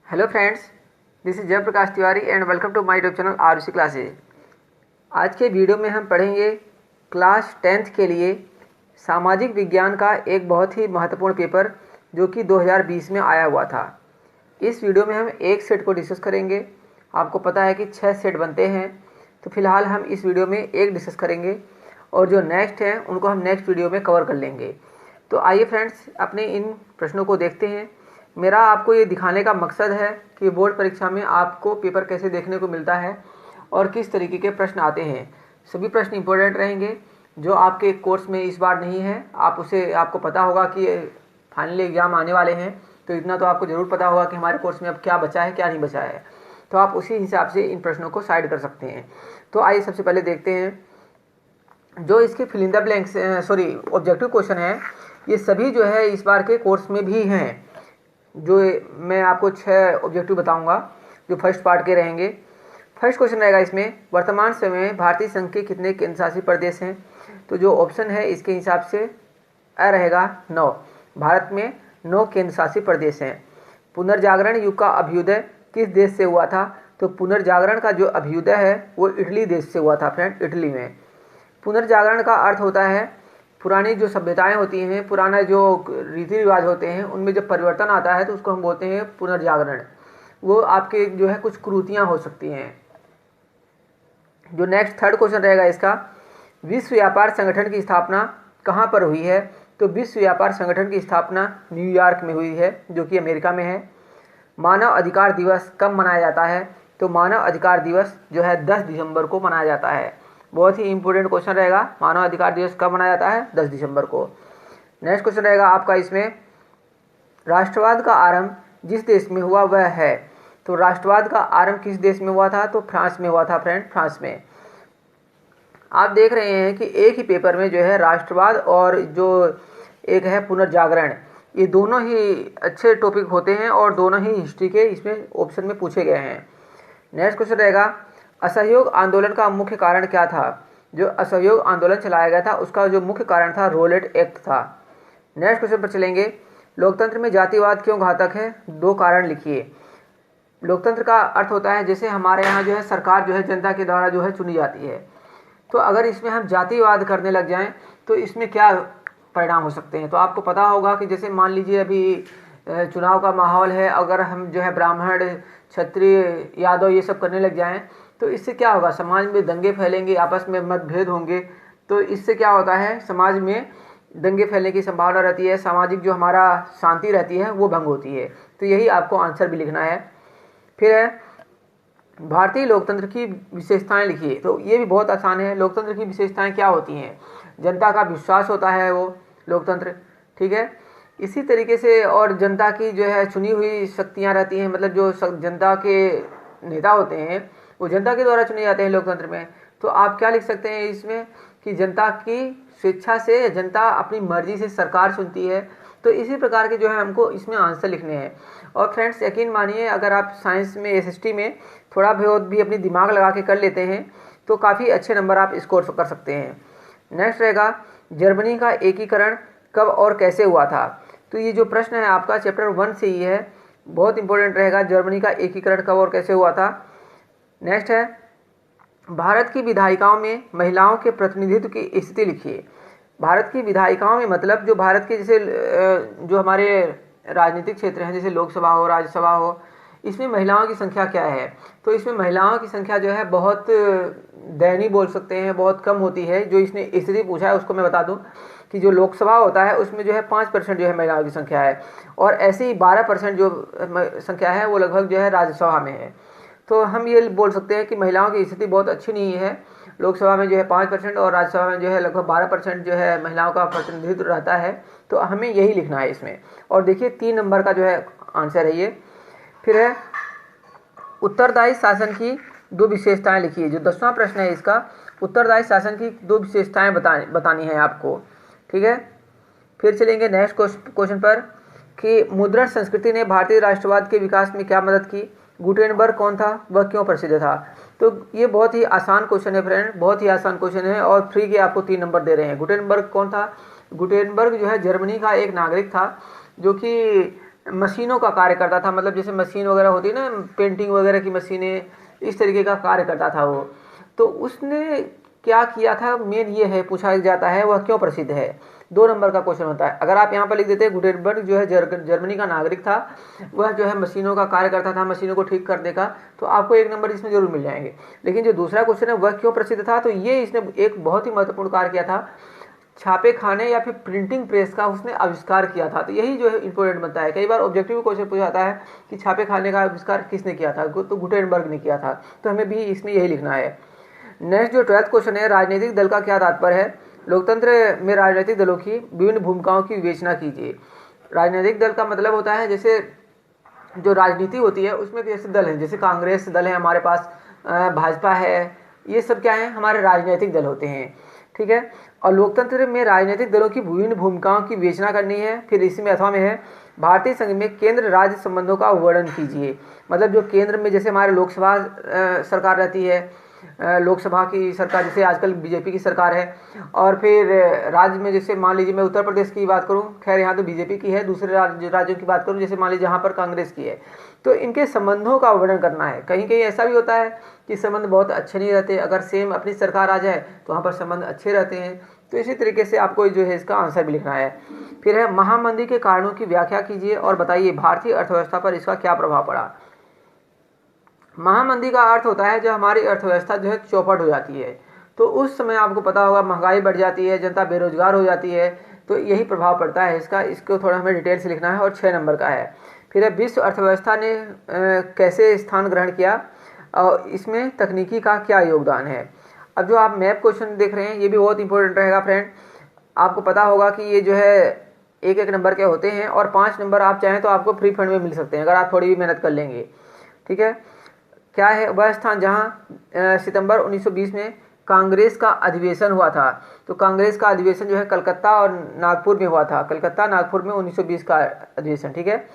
Hello friends, this is Jayprakash Tiwari and welcome to my YouTube channel Aarushi classes. आज के video में हम पढ़ेंगे क्लास 10th के लिए सामाजिक विज्ञान का एक बहुत ही महत्वपूर्ण पेपर जो कि 2020 में आया हुआ था। इस वीडियो में हम एक सेट को डिस्कस करेंगे। आपको पता है कि 6 सेट बनते हैं, तो फिलहाल हम इस वीडियो में एक डिस्कस करेंगे और जो नेक्स्ट हैं उनको हम नेक्स्ट वीडियो में कवर कर लेंगे। तो आइए फ्रेंड्स, अपने इन प्रश्नों को देखते हैं। मेरा आपको ये दिखाने का मकसद है कि बोर्ड परीक्षा में आपको पेपर कैसे देखने को मिलता है और किस तरीके के प्रश्न आते हैं। सभी प्रश्न इंपॉर्टेंट रहेंगे जो आपके कोर्स में इस बार नहीं है। आपको पता होगा कि फाइनल एग्ज़ाम आने वाले हैं, तो इतना तो आपको ज़रूर पता होगा कि हमारे कोर्स में अब क्या बचा है क्या नहीं बचा है। तो आप उसी हिसाब से इन प्रश्नों को साइड कर सकते हैं। तो आइए सबसे पहले देखते हैं जो इसके fill in the blanks objective question है। ये सभी जो है इस बार के कोर्स में भी हैं। जो मैं आपको 6 ऑब्जेक्टिव बताऊंगा जो फर्स्ट पार्ट के रहेंगे। फर्स्ट क्वेश्चन रहेगा इसमें, वर्तमान समय में भारतीय संघ के कितने केंद्र शासित प्रदेश हैं? तो जो ऑप्शन है इसके हिसाब से अ रहेगा 9। भारत में 9 केंद्र शासित प्रदेश हैं। पुनर्जागरण युग का अभ्युदय किस देश से हुआ था? तो पुनर्जागरण का जो अभ्युदय है वो इटली देश से हुआ था फ्रेंड, इटली में। पुनर्जागरण का अर्थ होता है पुरानी जो सभ्यताएं होती हैं, पुराना जो रीति रिवाज होते हैं, उनमें जब परिवर्तन आता है तो उसको हम बोलते हैं पुनर्जागरण। वो आपके जो है कुछ कुरीतियां हो सकती हैं। जो नेक्स्ट थर्ड क्वेश्चन रहेगा इसका, विश्व व्यापार संगठन की स्थापना कहाँ पर हुई है? तो विश्व व्यापार संगठन की स्थापना न्यूयॉर्क में हुई है, जो कि अमेरिका में है। मानव अधिकार दिवस कब मनाया जाता है? तो मानव अधिकार दिवस जो है 10 दिसंबर को मनाया जाता है। बहुत ही इंपॉर्टेंट क्वेश्चन रहेगा, मानव अधिकार दिवस कब मनाया जाता है? 10 दिसंबर को। नेक्स्ट क्वेश्चन रहेगा आपका इसमें, राष्ट्रवाद का आरंभ जिस देश में हुआ वह है? तो राष्ट्रवाद का आरंभ किस देश में हुआ था? तो फ्रांस में हुआ था फ्रेंड, फ्रांस में। आप देख रहे हैं कि एक ही पेपर में जो है राष्ट्रवाद और जो एक है पुनर्जागरण, ये दोनों ही अच्छे टॉपिक होते हैं और दोनों ही हिस्ट्री के इसमें ऑप्शन में पूछे गए हैं। नेक्स्ट क्वेश्चन रहेगा, असहयोग आंदोलन का मुख्य कारण क्या था? जो असहयोग आंदोलन चलाया गया था उसका जो मुख्य कारण था रोलेट एक्ट था। नेक्स्ट क्वेश्चन पर चलेंगे, लोकतंत्र में जातिवाद क्यों घातक है? 2 कारण लिखिए। लोकतंत्र का अर्थ होता है जैसे हमारे यहाँ जो है सरकार जो है जनता के द्वारा जो है चुनी जाती है, तो अगर इसमें हम जातिवाद करने लग जाएं तो इसमें क्या परिणाम हो सकते हैं? तो आपको पता होगा कि जैसे मान लीजिए अभी चुनाव का माहौल है, अगर हम जो है ब्राह्मण, क्षत्रिय, यादव ये सब करने लग जाएं तो इससे क्या होगा? समाज में दंगे फैलेंगे, आपस में मतभेद होंगे। तो इससे क्या होता है, समाज में दंगे फैलने की संभावना रहती है, सामाजिक जो हमारा शांति रहती है वो भंग होती है। तो यही आपको आंसर भी लिखना है। फिर है भारतीय लोकतंत्र की विशेषताएं लिखिए। तो ये भी बहुत आसान है। लोकतंत्र की विशेषताएं क्या होती हैं? जनता का विश्वास होता है वो लोकतंत्र, ठीक है। इसी तरीके से और जनता की जो है चुनी हुई शक्तियां रहती हैं, मतलब जो जनता के नेता होते हैं वो जनता के द्वारा चुने जाते हैं लोकतंत्र में। तो आप क्या लिख सकते हैं इसमें कि जनता की स्वेच्छा से, जनता अपनी मर्जी से सरकार चुनती है। तो इसी प्रकार के जो है हमको इसमें आंसर लिखने हैं। और फ्रेंड्स यकीन मानिए, अगर आप साइंस में एसएसटी में थोड़ा बहुत भी अपनी दिमाग लगा के कर लेते हैं तो काफ़ी अच्छे नंबर आप स्कोर कर सकते हैं। नेक्स्ट रहेगा, जर्मनी का एकीकरण कब और कैसे हुआ था? तो ये जो प्रश्न है आपका चैप्टर 1 से ही है, बहुत इंपॉर्टेंट रहेगा। जर्मनी का एकीकरण कब और कैसे हुआ था? नेक्स्ट है, भारत की विधायिकाओं में महिलाओं के प्रतिनिधित्व की स्थिति लिखिए। भारत की विधायिकाओं में मतलब जो भारत के जैसे जो हमारे राजनीतिक क्षेत्र हैं, जैसे लोकसभा हो, राज्यसभा हो, इसमें महिलाओं की संख्या क्या है? तो इसमें महिलाओं की संख्या जो है बहुत दयनीय बोल सकते हैं, बहुत कम होती है। जो इसने स्थिति पूछा है उसको मैं बता दूं कि जो लोकसभा होता है उसमें जो है 5% जो है महिलाओं की संख्या है, और ऐसे ही 12% जो संख्या है वो लगभग जो है राज्यसभा में है। तो हम ये बोल सकते हैं कि महिलाओं की स्थिति बहुत अच्छी नहीं है। लोकसभा में जो है 5% और राज्यसभा में जो है लगभग 12% जो है महिलाओं का प्रतिनिधित्व रहता है। तो हमें यही लिखना है इसमें। और देखिए 3 नंबर का जो है आंसर है ये। फिर है, उत्तरदायी शासन की 2 विशेषताएं लिखिए। जो 10वां प्रश्न है इसका, उत्तरदायी शासन की 2 विशेषताएं बतानी है आपको, ठीक है। फिर चलेंगे नेक्स्ट क्वेश्चन पर कि मुद्रण संस्कृति ने भारतीय राष्ट्रवाद के विकास में क्या मदद की? गुटेनबर्ग कौन था, वह क्यों प्रसिद्ध था? तो ये बहुत ही आसान क्वेश्चन है फ्रेंड, बहुत ही आसान क्वेश्चन है और फ्री के आपको 3 नंबर दे रहे हैं। गुटेनबर्ग कौन था? गुटेनबर्ग जो है जर्मनी का एक नागरिक था जो कि मशीनों का कार्य करता था, मतलब जैसे मशीन वगैरह होती है ना, पेंटिंग वगैरह की मशीनें, इस तरीके का कार्य करता था वो। तो उसने क्या किया था, मेन ये है पूछा जाता है, वह क्यों प्रसिद्ध है। 2 नंबर का क्वेश्चन होता है। अगर आप यहाँ पर लिख देते हैं गुटेनबर्ग जो है जर्मनी का नागरिक था, वह जो है मशीनों का कार्य करता था, मशीनों को ठीक करने का, तो आपको 1 नंबर इसमें जरूर मिल जाएंगे। लेकिन जो दूसरा क्वेश्चन है, वह क्यों प्रसिद्ध था, तो ये इसने एक बहुत ही महत्वपूर्ण कार्य किया था, छापे खाने या फिर प्रिंटिंग प्रेस का उसने आविष्कार किया था। तो यही जो है इंपॉर्टेंट बनता है। कई बार ऑब्जेक्टिव क्वेश्चन पूछा जाता है कि छापे खाने का आविष्कार किसने किया था, तो गुटेनबर्ग ने किया था। तो हमें भी इसमें यही लिखना है। नेक्स्ट जो 12th क्वेश्चन है, राजनीतिक दल का क्या तात्पर्य है। लोकतंत्र में राजनीतिक दलों की विभिन्न भूमिकाओं की विवेचना कीजिए। राजनीतिक दल का मतलब होता है, जैसे जो राजनीति होती है उसमें जैसे दल है, जैसे कांग्रेस दल है हमारे पास, भाजपा है, ये सब क्या है, हमारे राजनीतिक दल होते हैं, ठीक है। और लोकतंत्र में राजनीतिक दलों की विभिन्न भूमिकाओं की विवेचना करनी है। फिर इसमें अथवा में है, भारतीय संघ में केंद्र राज्य संबंधों का वर्णन कीजिए। मतलब जो केंद्र में जैसे हमारे लोकसभा सरकार रहती है, लोकसभा की सरकार, जैसे आजकल बीजेपी की सरकार है, और फिर राज्य में जैसे मान लीजिए मैं उत्तर प्रदेश की बात करूं, खैर यहाँ तो बीजेपी की है, दूसरे राज्यों की बात करूं, जैसे मान लीजिए यहाँ पर कांग्रेस की है, तो इनके संबंधों का वर्णन करना है। कहीं कहीं ऐसा भी होता है कि संबंध बहुत अच्छे नहीं रहते, अगर सेम अपनी सरकार आ जाए तो वहाँ पर संबंध अच्छे रहते हैं। तो इसी तरीके से आपको जो है इसका आंसर भी लिखना है। फिर है, महामंदी के कारणों की व्याख्या कीजिए और बताइए भारतीय अर्थव्यवस्था पर इसका क्या प्रभाव पड़ा। महामंदी का अर्थ होता है जब हमारी अर्थव्यवस्था जो है चौपट हो जाती है, तो उस समय आपको पता होगा महंगाई बढ़ जाती है, जनता बेरोजगार हो जाती है, तो यही प्रभाव पड़ता है इसका। इसको थोड़ा हमें डिटेल से लिखना है। और 6 नंबर का है, फिर है, विश्व अर्थव्यवस्था ने कैसे स्थान ग्रहण किया और इसमें तकनीकी का क्या योगदान है। अब जो आप मैप क्वेश्चन देख रहे हैं ये भी बहुत इंपॉर्टेंट रहेगा फ्रेंड। आपको पता होगा कि ये जो है 1-1 नंबर के होते हैं, और 5 नंबर आप चाहें तो आपको फ्री फंड में मिल सकते हैं अगर आप थोड़ी भी मेहनत कर लेंगे, ठीक है। क्या है, वह स्थान जहां सितंबर 1920 में कांग्रेस का अधिवेशन हुआ था। तो कांग्रेस का अधिवेशन जो है कलकत्ता और नागपुर में हुआ था, कलकत्ता नागपुर में 1920 का अधिवेशन, ठीक है।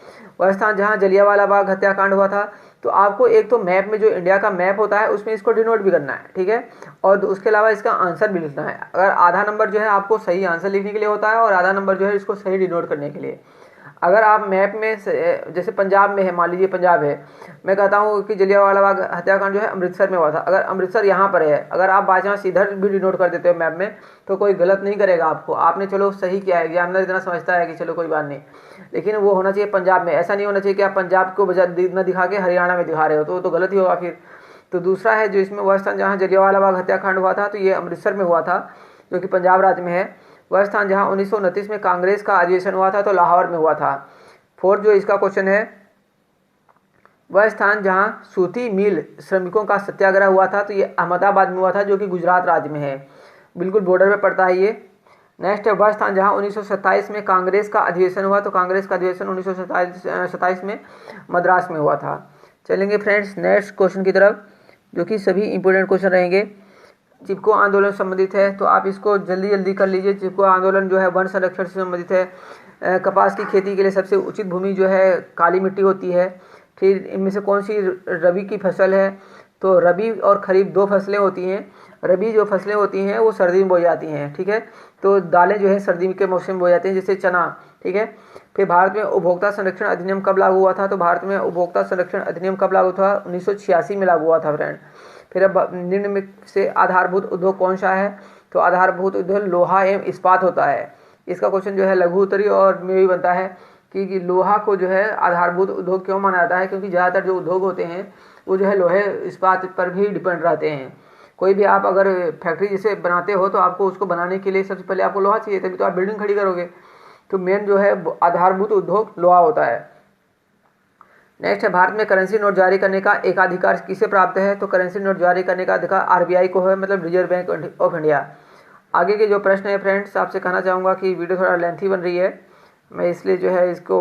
वह स्थान जहां जलियांवाला बाग हत्याकांड हुआ था। तो आपको एक तो मैप में जो इंडिया का मैप होता है उसमें इसको डिनोट भी करना है, ठीक है, और उसके अलावा इसका आंसर भी लिखना है। अगर आधा नंबर जो है आपको सही आंसर लिखने के लिए होता है और आधा नंबर जो है इसको सही डिनोट करने के लिए। अगर आप मैप में जैसे पंजाब में है, मान लीजिए पंजाब है, मैं कहता हूँ कि जलियांवाला बाग हत्याकांड जो है अमृतसर में हुआ था, अगर अमृतसर यहाँ पर है, अगर आप बाई चांस इधर भी डिनोट कर देते हो मैप में तो कोई गलत नहीं करेगा आपको, आपने चलो सही किया है, एग्जामिनर इतना समझता है कि चलो कोई बात नहीं। लेकिन वो होना चाहिए पंजाब में, ऐसा नहीं होना चाहिए कि आप पंजाब को न दिखा के हरियाणा में दिखा रहे हो, तो गलत ही होगा फिर। तो दूसरा है जो इसमें, वह स्थान जहाँ जलियांवाला बाग हत्याकांड हुआ था, तो ये अमृतसर में हुआ था जो कि पंजाब राज्य में है। वह स्थान जहाँ 1929 में कांग्रेस का अधिवेशन हुआ था, तो लाहौर में हुआ था। 4 जो इसका क्वेश्चन है, वह स्थान जहां सूती मिल श्रमिकों का सत्याग्रह हुआ था, तो ये अहमदाबाद में हुआ था जो कि गुजरात राज्य में है, बिल्कुल बॉर्डर पे पड़ता है ये। नेक्स्ट है, वह स्थान जहां 1927 में कांग्रेस का अधिवेशन हुआ, तो कांग्रेस का अधिवेशन 1927 में मद्रास में हुआ था। चलेंगे फ्रेंड्स नेक्स्ट क्वेश्चन की तरफ, जो कि सभी इंपोर्टेंट क्वेश्चन रहेंगे। चिपको आंदोलन संबंधित है, तो आप इसको जल्दी जल्दी कर लीजिए। चिपको आंदोलन जो है वन संरक्षण से संबंधित है। कपास की खेती के लिए सबसे उचित भूमि जो है काली मिट्टी होती है। फिर इनमें से कौन सी रबी की फसल है, तो रबी और खरीफ 2 फसलें होती हैं। रबी जो फसलें होती हैं वो सर्दी में बोई जाती हैं, ठीक है, तो दालें जो है सर्दी के मौसम में बोई जाती हैं, जैसे चना, ठीक है। फिर भारत में उपभोक्ता संरक्षण अधिनियम कब लागू हुआ था, तो भारत में उपभोक्ता संरक्षण अधिनियम कब लागू था, 1986 में लागू हुआ था फ्रेंड। फिर अब निम्न में से आधारभूत उद्योग कौन सा है, तो आधारभूत उद्योग लोहा एवं इस्पात होता है। इसका क्वेश्चन जो है लघु उत्तरी और में भी बनता है कि लोहा को जो है आधारभूत उद्योग क्यों माना जाता है, क्योंकि ज़्यादातर जो उद्योग होते हैं वो जो है लोहे इस्पात पर भी डिपेंड रहते हैं। कोई भी आप अगर फैक्ट्री जैसे बनाते हो तो आपको उसको बनाने के लिए सबसे पहले आपको लोहा चाहिए, तभी तो आप बिल्डिंग खड़ी करोगे। तो मेन जो है आधारभूत उद्योग लोहा होता है। नेक्स्ट है, भारत में करेंसी नोट जारी करने का एकाधिकार किसे प्राप्त है, तो करेंसी नोट जारी करने का अधिकार आरबीआई को है, मतलब रिजर्व बैंक ऑफ इंडिया। आगे के जो प्रश्न है फ्रेंड्स, आपसे कहना चाहूँगा कि वीडियो थोड़ा लेंथी बन रही है, मैं इसलिए जो है इसको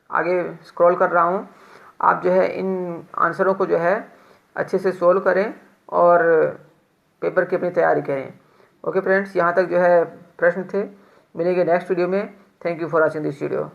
आगे स्क्रॉल कर रहा हूँ। आप जो है इन आंसरों को जो है अच्छे से सोल्व करें और पेपर की अपनी तैयारी करें। ओके फ्रेंड्स, यहाँ तक जो है प्रश्न थे। मिलेंगे नेक्स्ट वीडियो में। Thank you for watching this video.